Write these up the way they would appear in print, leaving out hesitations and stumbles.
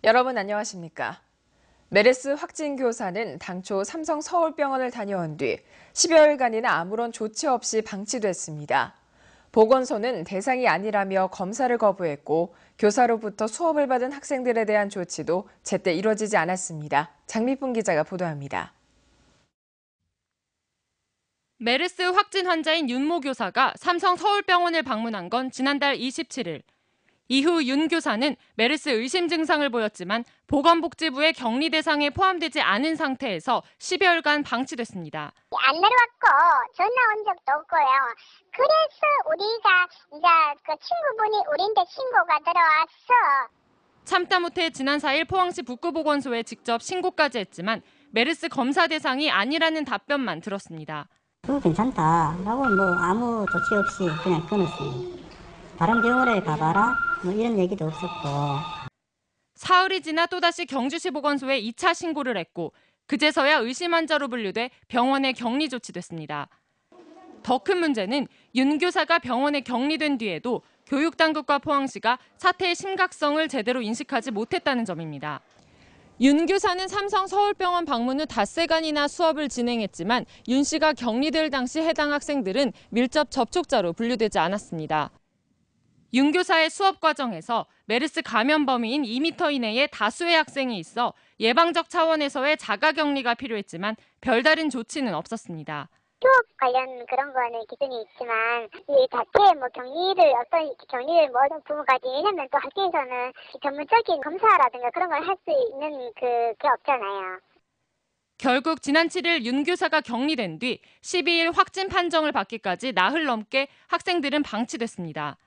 여러분 안녕하십니까? 메르스 확진 교사는 당초 삼성 서울병원을 다녀온 뒤 10여일간이나 아무런 조치 없이 방치됐습니다. 보건소는 대상이 아니라며 검사를 거부했고 교사로부터 수업을 받은 학생들에 대한 조치도 제때 이뤄지지 않았습니다. 장미풍 기자가 보도합니다. 메르스 확진 환자인 윤모 교사가 삼성 서울병원을 방문한 건 지난달 27일. 이후 윤 교사는 메르스 의심 증상을 보였지만 보건복지부의 격리 대상에 포함되지 않은 상태에서 10여일간 방치됐습니다. 안 내려왔고 전화 온 적도 없고요. 그래서 우리가 이제 그 친구분이 우리한테 신고가 들어왔어. 참다 못해 지난 4일 포항시 북구보건소에 직접 신고까지 했지만 메르스 검사 대상이 아니라는 답변만 들었습니다. 괜찮다라고 아무 조치 없이 그냥 끊었습니다. 다른 병원에 가봐라 이런 얘기도 없었고. 사흘이 지나 또다시 경주시 보건소에 2차 신고를 했고 그제서야 의심 환자로 분류돼 병원에 격리 조치됐습니다. 더 큰 문제는 윤 교사가 병원에 격리된 뒤에도 교육당국과 포항시가 사태의 심각성을 제대로 인식하지 못했다는 점입니다. 윤 교사는 삼성 서울병원 방문 후 닷새간이나 수업을 진행했지만 윤 씨가 격리될 당시 해당 학생들은 밀접 접촉자로 분류되지 않았습니다. 윤 교사의 수업 과정에서 메르스 감염 범위인 2m 이내에 다수의 학생이 있어 예방적 차원에서의 자가격리가 필요했지만 별다른 조치는 없었습니다. 수업 관련 그런 거는 기준이 있지만 이 자체 격리를 어떤 격리를 어떤 부분까지 왜냐면 또 학교에서는 전문적인 검사라든가 그런 걸 할 수 있는 그게 없잖아요. 결국 지난 7일 윤 교사가 격리된 뒤 12일 확진 판정을 받기까지 나흘 넘게 학생들은 방치됐습니다.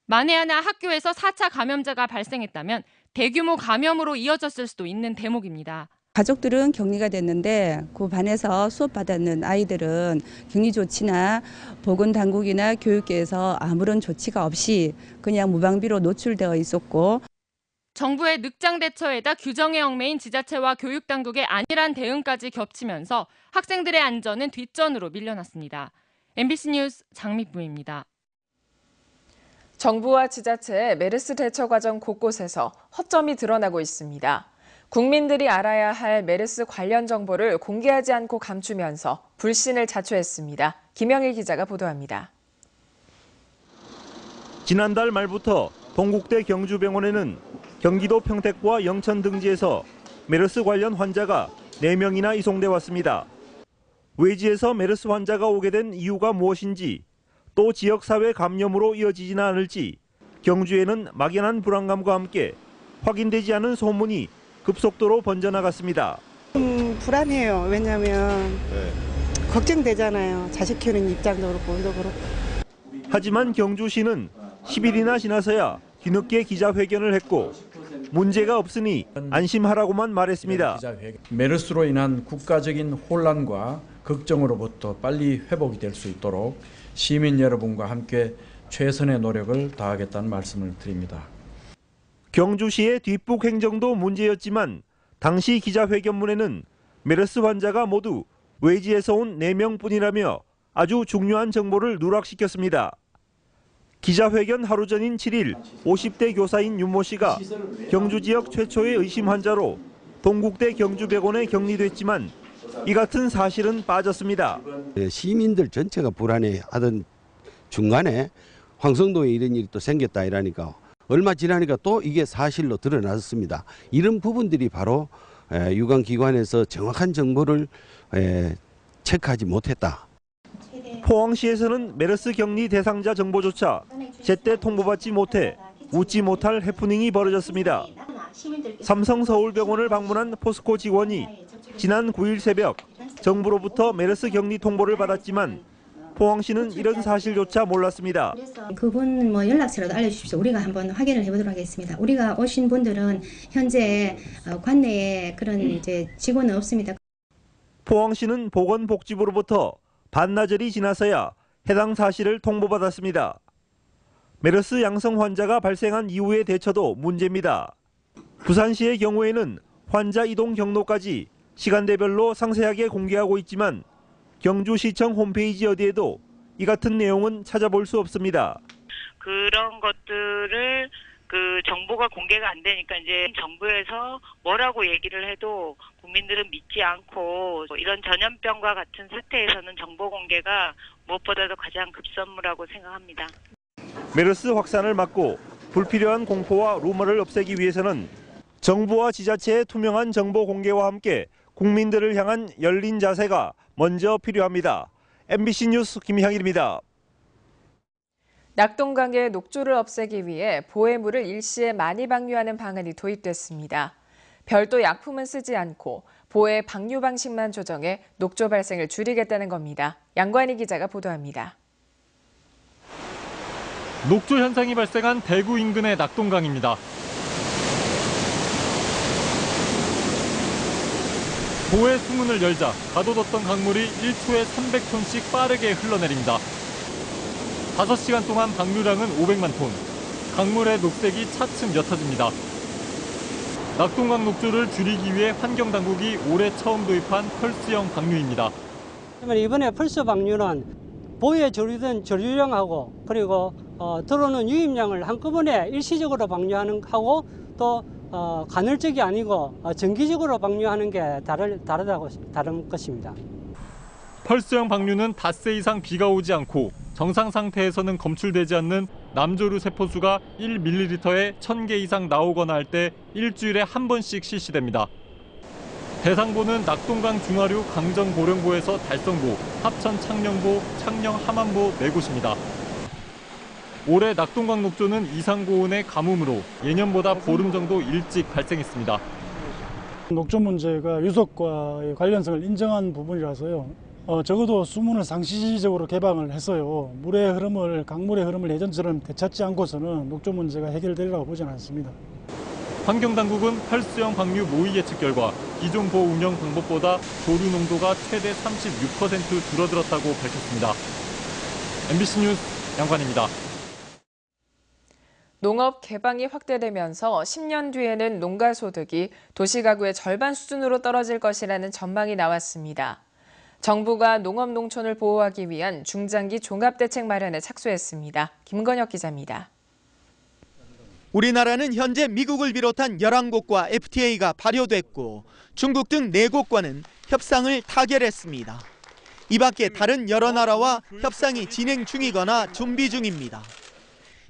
만에 하나 학교에서 4차 감염자가 발생했다면 대규모 감염으로 이어졌을 수도 있는 대목입니다. 가족들은 격리가 됐는데 그 반에서 수업받았는 아이들은 격리 조치나 보건당국이나 교육계에서 아무런 조치가 없이 그냥 무방비로 노출되어 있었고 정부의 늑장 대처에다 규정에 얽매인 지자체와 교육당국의 안일한 대응까지 겹치면서 학생들의 안전은 뒷전으로 밀려났습니다. MBC 뉴스 장미부입니다. 정부와 지자체의 메르스 대처 과정 곳곳에서 허점이 드러나고 있습니다. 국민들이 알아야 할 메르스 관련 정보를 공개하지 않고 감추면서 불신을 자초했습니다. 김영일 기자가 보도합니다. 지난달 말부터 동국대 경주병원에는 경기도 평택과 영천 등지에서 메르스 관련 환자가 4명이나 이송돼 왔습니다. 외지에서 메르스 환자가 오게 된 이유가 무엇인지 또 지역사회 감염으로 이어지지는 않을지 경주에는 막연한 불안감과 함께 확인되지 않은 소문이 급속도로 번져나갔습니다. 불안해요. 왜냐하면 걱정되잖아요. 자식 키우는 입장도 그렇고 우리도 그렇고. 하지만 경주시는 10일이나 지나서야 뒤늦게 기자회견을 했고 문제가 없으니 안심하라고만 말했습니다. 메르스로 인한 국가적인 혼란과 걱정으로부터 빨리 회복이 될 수 있도록 시민 여러분과 함께 최선의 노력을 다하겠다는 말씀을 드립니다. 경주시의 뒷북 행정도 문제였지만 당시 기자회견문에는 메르스 환자가 모두 외지에서 온 4명뿐이라며 아주 중요한 정보를 누락시켰습니다. 기자회견 하루 전인 7일 50대 교사인 윤모 씨가 경주 지역 최초의 의심 환자로 동국대 경주병원에 격리됐지만 이 같은 사실은 빠졌습니다. 시민들 전체가 불안해하던 중간에 황성동에 이런 일이 또 생겼다 이러니까 얼마 지나니까 또 이게 사실로 드러났습니다. 이런 부분들이 바로 유관기관에서 정확한 정보를 체크하지 못했다. 포항시에서는 메르스 격리 대상자 정보조차 제때 통보받지 못해 웃지 못할 해프닝이 벌어졌습니다. 삼성 서울병원을 방문한 포스코 직원이 지난 9일 새벽 정부로부터 메르스 격리 통보를 받았지만 포항시는 이런 사실조차 몰랐습니다. 그분 연락처라도 알려주십시오. 우리가 한번 확인을 해보도록 하겠습니다. 우리가 오신 분들은 현재 관내에 그런 이제 직원은 없습니다. 포항시는 보건복지부로부터 반나절이 지나서야 해당 사실을 통보받았습니다. 메르스 양성 환자가 발생한 이후의 대처도 문제입니다. 부산시의 경우에는 환자 이동 경로까지 시간대별로 상세하게 공개하고 있지만 경주시청 홈페이지 어디에도 이 같은 내용은 찾아볼 수 없습니다. 그런 것들을 그 정보가 공개가 안 되니까 이제 정부에서 뭐라고 얘기를 해도 국민들은 믿지 않고 이런 전염병과 같은 사태에서는 정보 공개가 무엇보다도 가장 급선무라고 생각합니다. 메르스 확산을 막고 불필요한 공포와 루머를 없애기 위해서는 정부와 지자체의 투명한 정보 공개와 함께 국민들을 향한 열린 자세가 먼저 필요합니다. MBC 뉴스 김향일입니다. 낙동강의 녹조를 없애기 위해 보해물을 일시에 많이 방류하는 방안이 도입됐습니다. 별도 약품은 쓰지 않고 보해 방류 방식만 조정해 녹조 발생을 줄이겠다는 겁니다. 양관희 기자가 보도합니다. 녹조 현상이 발생한 대구 인근의 낙동강입니다. 보해 수문을 열자 가둬뒀던 강물이 1초에 300톤씩 빠르게 흘러내립니다. 5시간 동안 방류량은 500만 톤. 강물의 녹색이 차츰 옅어집니다. 낙동강 녹조를 줄이기 위해 환경당국이 올해 처음 도입한 펄스형 방류입니다. 이번에 펄스 방류는 보해 조류된 조류량하고 그리고 들어오는 유입량을 한꺼번에 일시적으로 방류하는 하고 또 간헐적이 아니고 정기적으로 방류하는 게 다른 것입니다. 펄스형 방류는 닷새 이상 비가 오지 않고 정상 상태에서는 검출되지 않는 남조류 세포수가 1ml에 1000개 이상 나오거나 할 때 일주일에 한 번씩 실시됩니다. 대상보는 낙동강 중하류 강정보령보에서 달성보, 합천 창녕보, 창녕 하만보 4곳입니다. 올해 낙동강 녹조는 이상고온의 가뭄으로 예년보다 보름 정도 일찍 발생했습니다. 녹조 문제가 유속과의 관련성을 인정한 부분이라서요. 적어도 수문을 상시적으로 개방을 했어요. 물의 흐름을, 강물의 흐름을 예전처럼 되찾지 않고서는 녹조 문제가 해결되리라고 보지는 않습니다. 환경당국은 펄스형 방류 모의 예측 결과 기존 보 운영 방법보다 조류 농도가 최대 36% 줄어들었다고 밝혔습니다. MBC 뉴스 양관입니다. 농업 개방이 확대되면서 10년 뒤에는 농가 소득이 도시가구의 절반 수준으로 떨어질 것이라는 전망이 나왔습니다. 정부가 농업 농촌을 보호하기 위한 중장기 종합대책 마련에 착수했습니다. 김건혁 기자입니다. 우리나라는 현재 미국을 비롯한 11곳과 FTA가 발효됐고 중국 등 4곳과는 협상을 타결했습니다. 이 밖에 다른 여러 나라와 협상이 진행 중이거나 준비 중입니다.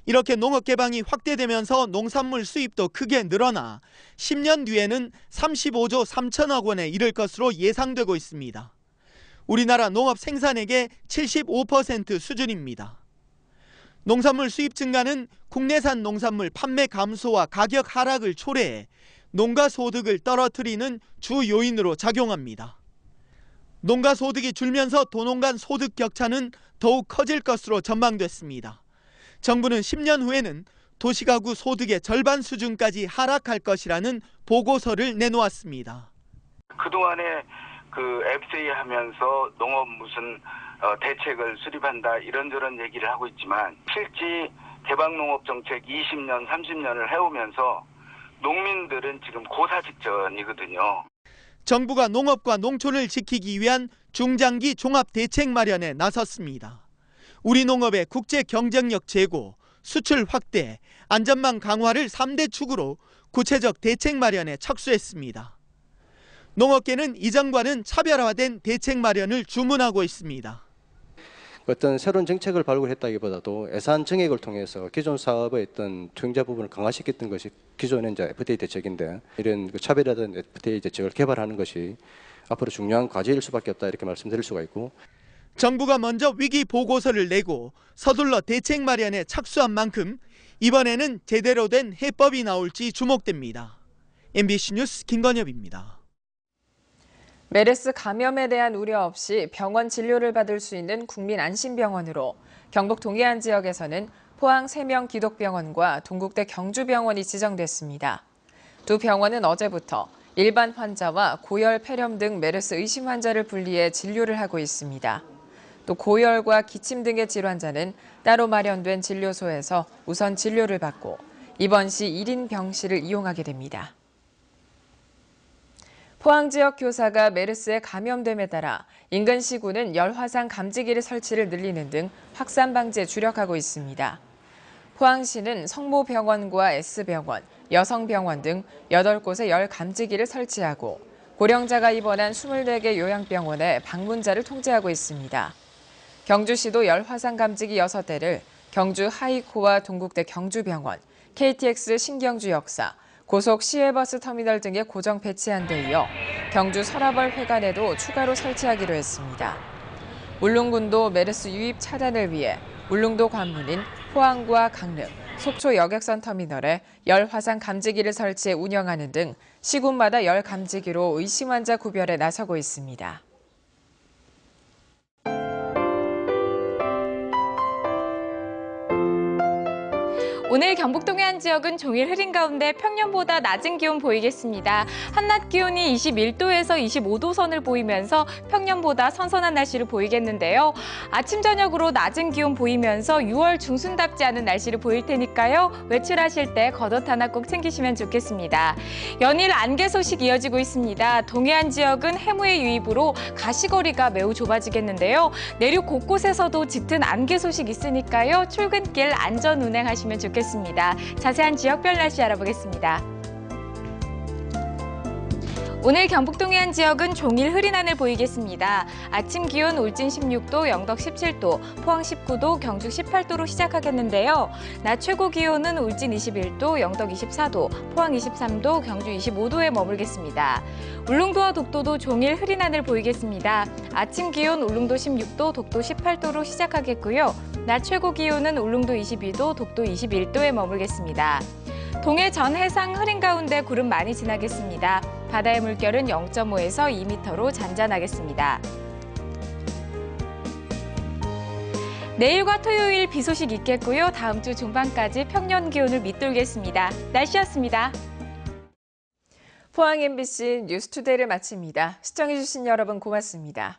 이렇게 농업 개방이 확대되면서 농산물 수입도 크게 늘어나 10년 뒤에는 35조 3천억 원에 이를 것으로 예상되고 있습니다. 우리나라 농업 생산액의 75% 수준입니다. 농산물 수입 증가는 국내산 농산물 판매 감소와 가격 하락을 초래해 농가 소득을 떨어뜨리는 주 요인으로 작용합니다. 농가 소득이 줄면서 도농 간 소득 격차는 더욱 커질 것으로 전망됐습니다. 정부는 10년 후에는 도시가구 소득의 절반 수준까지 하락할 것이라는 보고서를 내놓았습니다. 그동안에 FTA 하면서 농업 무슨 대책을 수립한다 이런저런 얘기를 하고 있지만 실제 개방농업 정책 20년, 30년을 해오면서 농민들은 지금 고사 직전이거든요. 정부가 농업과 농촌을 지키기 위한 중장기 종합 대책 마련에 나섰습니다. 우리 농업의 국제 경쟁력 제고, 수출 확대, 안전망 강화를 3대 축으로 구체적 대책 마련에 착수했습니다. 농업계는 이전과는 차별화된 대책 마련을 주문하고 있습니다. 어떤 새로운 정책을 발굴했다기보다도 예산 증액을 통해서 기존 사업의 어떤 투영자 부분을 강화시켰던 것이 기존의 이제 FTA 대책인데 이런 차별화된 FTA 대책을 개발하는 것이 앞으로 중요한 과제일 수밖에 없다 이렇게 말씀드릴 수가 있고 정부가 먼저 위기 보고서를 내고 서둘러 대책 마련에 착수한 만큼 이번에는 제대로 된 해법이 나올지 주목됩니다. MBC 뉴스 김건엽입니다. 메르스 감염에 대한 우려 없이 병원 진료를 받을 수 있는 국민안심병원으로 경북 동해안 지역에서는 포항 3명 기독병원과 동국대 경주병원이 지정됐습니다. 두 병원은 어제부터 일반 환자와 고열, 폐렴 등 메르스 의심 환자를 분리해 진료를 하고 있습니다. 또 고열과 기침 등의 질환자는 따로 마련된 진료소에서 우선 진료를 받고 입원 시 1인 병실을 이용하게 됩니다. 포항 지역 교사가 메르스에 감염됨에 따라 인근 시군은 열화상 감지기를 설치를 늘리는 등 확산 방지에 주력하고 있습니다. 포항시는 성모병원과 S병원, 여성병원 등 8곳에 열 감지기를 설치하고 고령자가 입원한 24개 요양병원에 방문자를 통제하고 있습니다. 경주시도 열 화상 감지기 6대를 경주 하이코와 동국대 경주병원, KTX 신경주 역사, 고속 시외버스 터미널 등에 고정 배치한 데 이어 경주 서라벌 회관에도 추가로 설치하기로 했습니다. 울릉군도 메르스 유입 차단을 위해 울릉도 관문인 포항과 강릉, 속초 여객선 터미널에 열 화상 감지기를 설치해 운영하는 등 시군마다 열 감지기로 의심 환자 구별에 나서고 있습니다. 오늘 경북 동해안 지역은 종일 흐린 가운데 평년보다 낮은 기온 보이겠습니다. 한낮 기온이 21도에서 25도 선을 보이면서 평년보다 선선한 날씨를 보이겠는데요. 아침 저녁으로 낮은 기온 보이면서 6월 중순답지 않은 날씨를 보일 테니까요. 외출하실 때 겉옷 하나 꼭 챙기시면 좋겠습니다. 연일 안개 소식 이어지고 있습니다. 동해안 지역은 해무의 유입으로 가시거리가 매우 좁아지겠는데요. 내륙 곳곳에서도 짙은 안개 소식 있으니까요. 출근길 안전 운행하시면 좋겠습니다. 자세한 지역별 날씨 알아보겠습니다. 오늘 경북 동해안 지역은 종일 흐린 하늘 보이겠습니다. 아침 기온 울진 16도, 영덕 17도, 포항 19도, 경주 18도로 시작하겠는데요. 낮 최고 기온은 울진 21도, 영덕 24도, 포항 23도, 경주 25도에 머물겠습니다. 울릉도와 독도도 종일 흐린 하늘 보이겠습니다. 아침 기온 울릉도 16도, 독도 18도로 시작하겠고요. 낮 최고 기온은 울릉도 22도, 독도 21도에 머물겠습니다. 동해 전 해상 흐린 가운데 구름 많이 지나겠습니다. 바다의 물결은 0.5에서 2m로 잔잔하겠습니다. 내일과 토요일 비 소식 있겠고요. 다음 주 중반까지 평년 기온을 밑돌겠습니다. 날씨였습니다. 포항 MBC 뉴스투데이를 마칩니다. 시청해주신 여러분 고맙습니다.